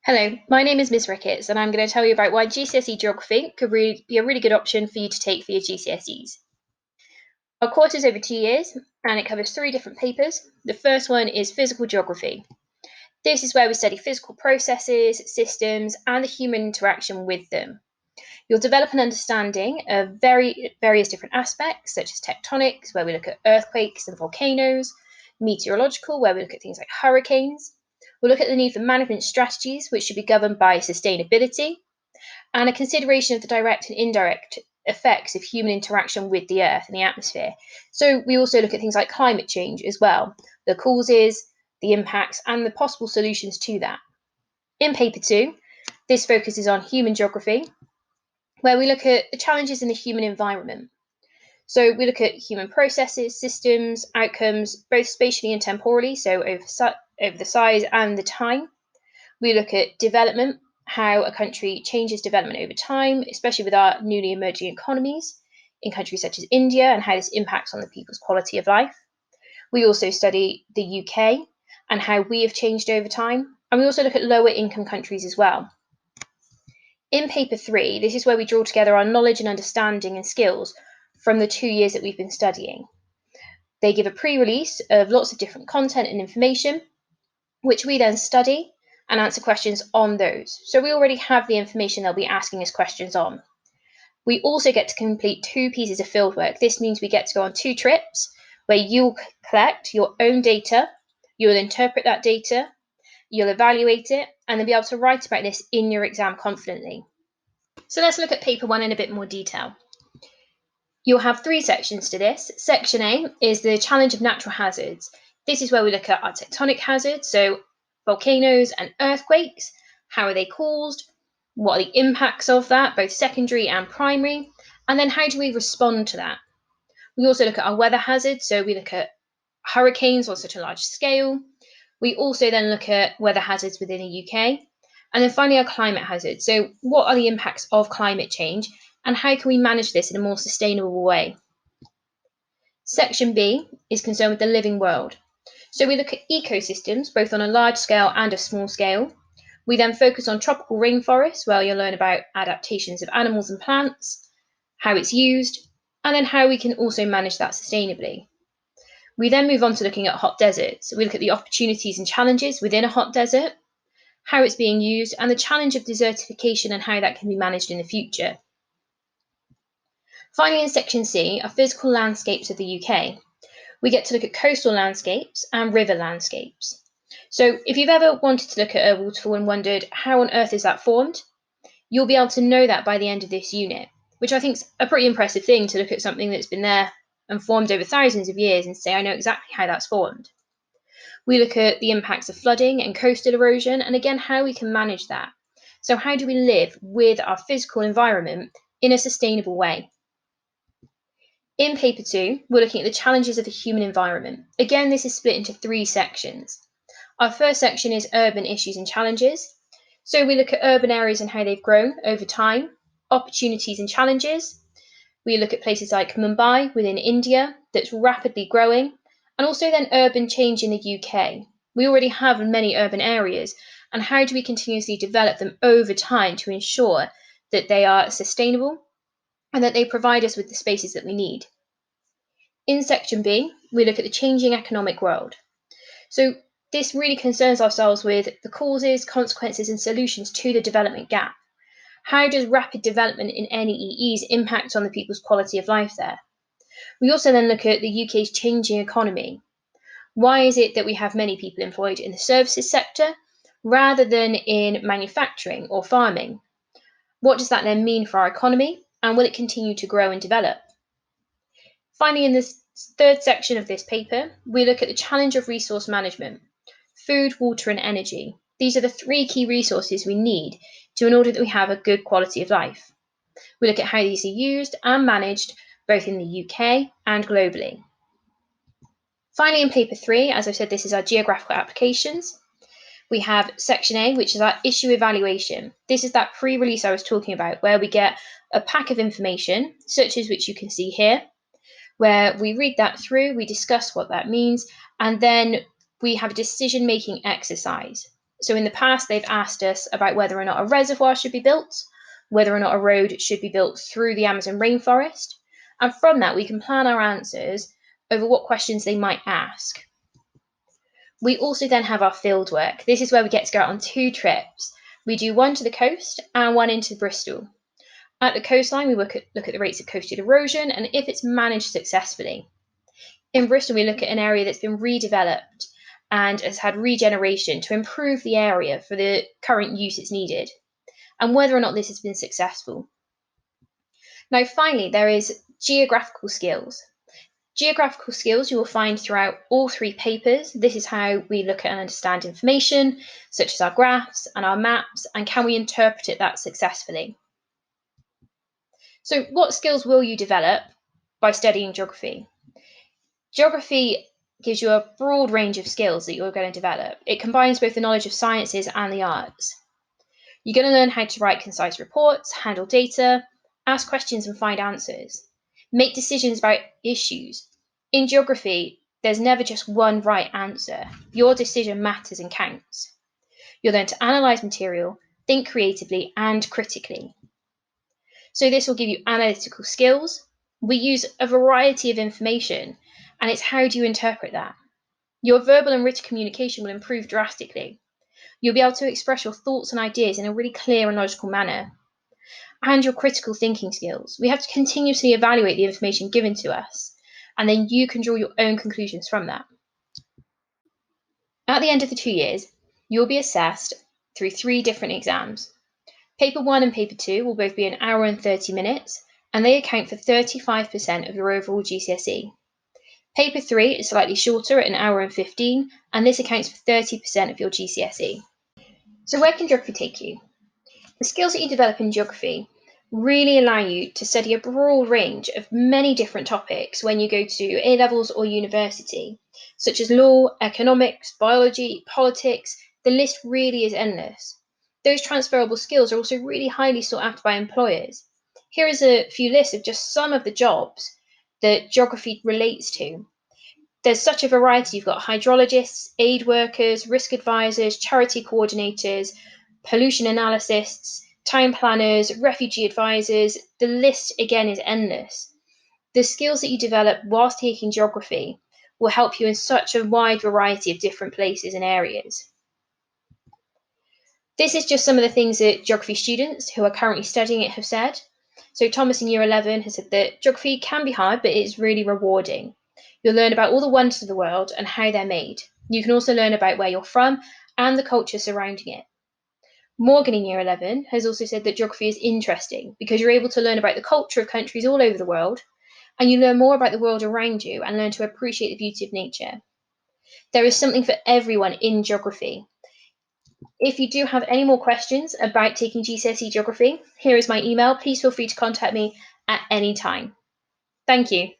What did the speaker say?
Hello, my name is Ms. Ricketts, and I'm going to tell you about why GCSE Geography could be a really good option for you to take for your GCSEs. Our course is over 2 years, and it covers three different papers. The first one is Physical Geography. This is where we study physical processes, systems, and the human interaction with them. You'll develop an understanding of various different aspects, such as tectonics, where we look at earthquakes and volcanoes, meteorological, where we look at things like hurricanes. We'll look at the need for management strategies, which should be governed by sustainability, and a consideration of the direct and indirect effects of human interaction with the Earth and the atmosphere. So we also look at things like climate change as well, the causes, the impacts, and the possible solutions to that. In paper two, this focuses on human geography, where we look at the challenges in the human environment. So we look at human processes, systems, outcomes, both spatially and temporally, so over the size and the time. We look at development, how a country changes development over time, especially with our newly emerging economies in countries such as India, and how this impacts on the people's quality of life. We also study the UK and how we have changed over time. And we also look at lower income countries as well. In paper three, this is where we draw together our knowledge and understanding and skills from the 2 years that we've been studying. They give a pre-release of lots of different content and information, which we then study and answer questions on those. So we already have the information they'll be asking us questions on. We also get to complete 2 pieces of fieldwork. This means we get to go on 2 trips where you'll collect your own data, you'll interpret that data, you'll evaluate it, and then be able to write about this in your exam confidently. So let's look at paper 1 in a bit more detail. You'll have 3 sections to this. Section A is the challenge of natural hazards. This is where we look at our tectonic hazards, so volcanoes and earthquakes. How are they caused? What are the impacts of that, both secondary and primary? And then how do we respond to that? We also look at our weather hazards, so we look at hurricanes on such a large scale. We also then look at weather hazards within the UK. And then finally, our climate hazards. So, what are the impacts of climate change, and how can we manage this in a more sustainable way? Section B is concerned with the living world. So, we look at ecosystems, both on a large scale and a small scale. We then focus on tropical rainforests, where you'll learn about adaptations of animals and plants, how it's used, and then how we can also manage that sustainably. We then move on to looking at hot deserts. We look at the opportunities and challenges within a hot desert, how it's being used, and the challenge of desertification and how that can be managed in the future. Finally, in section C are physical landscapes of the UK. We get to look at coastal landscapes and river landscapes. So if you've ever wanted to look at a waterfall and wondered how on earth is that formed, you'll be able to know that by the end of this unit, which I think is a pretty impressive thing, to look at something that's been there and formed over thousands of years and say, I know exactly how that's formed. We look at the impacts of flooding and coastal erosion, and again, how we can manage that. So how do we live with our physical environment in a sustainable way? In paper 2, we're looking at the challenges of the human environment. Again, this is split into 3 sections. Our first section is urban issues and challenges. So we look at urban areas and how they've grown over time, opportunities and challenges. We look at places like Mumbai within India, that's rapidly growing, and also then urban change in the UK. We already have many urban areas, and how do we continuously develop them over time to ensure that they are sustainable and that they provide us with the spaces that we need? In section B, we look at the changing economic world. So this really concerns ourselves with the causes, consequences, and solutions to the development gap. How does rapid development in NEEs impact on the people's quality of life there? We also then look at the UK's changing economy. Why is it that we have many people employed in the services sector rather than in manufacturing or farming? What does that then mean for our economy, and will it continue to grow and develop? Finally, in this third section of this paper, we look at the challenge of resource management: food, water, and energy. These are the 3 key resources we need in order that we have a good quality of life. We look at how these are used and managed both in the UK and globally. Finally, in paper 3, as I've said, this is our geographical applications. We have section A, which is our issue evaluation. This is that pre-release I was talking about, where we get a pack of information, such as which you can see here, where we read that through, we discuss what that means, and then we have a decision-making exercise. So in the past, they've asked us about whether or not a reservoir should be built, whether or not a road should be built through the Amazon rainforest. And from that, we can plan our answers over what questions they might ask. We also then have our field work. This is where we get to go out on 2 trips. We do one to the coast and one into Bristol. At the coastline, we look at the rates of coastal erosion and if it's managed successfully. In Bristol, we look at an area that's been redeveloped and has had regeneration to improve the area for the current use it's needed, and whether or not this has been successful. Now, finally, there is geographical skills. Geographical skills you will find throughout all 3 papers. This is how we look at and understand information, such as our graphs and our maps, and can we interpret it that successfully? So, what skills will you develop by studying geography? Geography gives you a broad range of skills that you're going to develop. It combines both the knowledge of sciences and the arts. You're going to learn how to write concise reports, handle data, ask questions and find answers, make decisions about issues. In geography, there's never just one right answer. Your decision matters and counts. You'll learn to analyse material, think creatively and critically. So this will give you analytical skills. We use a variety of information, and it's how do you interpret that? Your verbal and written communication will improve drastically. You'll be able to express your thoughts and ideas in a really clear and logical manner. And your critical thinking skills. We have to continuously evaluate the information given to us, and then you can draw your own conclusions from that. At the end of the 2 years, you'll be assessed through 3 different exams. Paper 1 and Paper 2 will both be an hour and 30 minutes, and they account for 35% of your overall GCSE. Paper 3 is slightly shorter at an hour and 15, and this accounts for 30% of your GCSE. So where can geography take you? The skills that you develop in geography really allow you to study a broad range of many different topics when you go to A-levels or university, such as law, economics, biology, politics. The list really is endless. Those transferable skills are also really highly sought after by employers. Here is a few lists of just some of the jobs that geography relates to. There's such a variety. You've got hydrologists, aid workers, risk advisors, charity coordinators, pollution analysts, time planners, refugee advisors. The list again is endless. The skills that you develop whilst taking geography will help you in such a wide variety of different places and areas. This is just some of the things that geography students who are currently studying it have said. So Thomas in year 11 has said that geography can be hard, but it's really rewarding. You'll learn about all the wonders of the world and how they're made. You can also learn about where you're from and the culture surrounding it. Morgan in year 11 has also said that geography is interesting because you're able to learn about the culture of countries all over the world, and you learn more about the world around you and learn to appreciate the beauty of nature. There is something for everyone in geography. If you do have any more questions about taking GCSE geography, here is my email. Please feel free to contact me at any time. Thank you.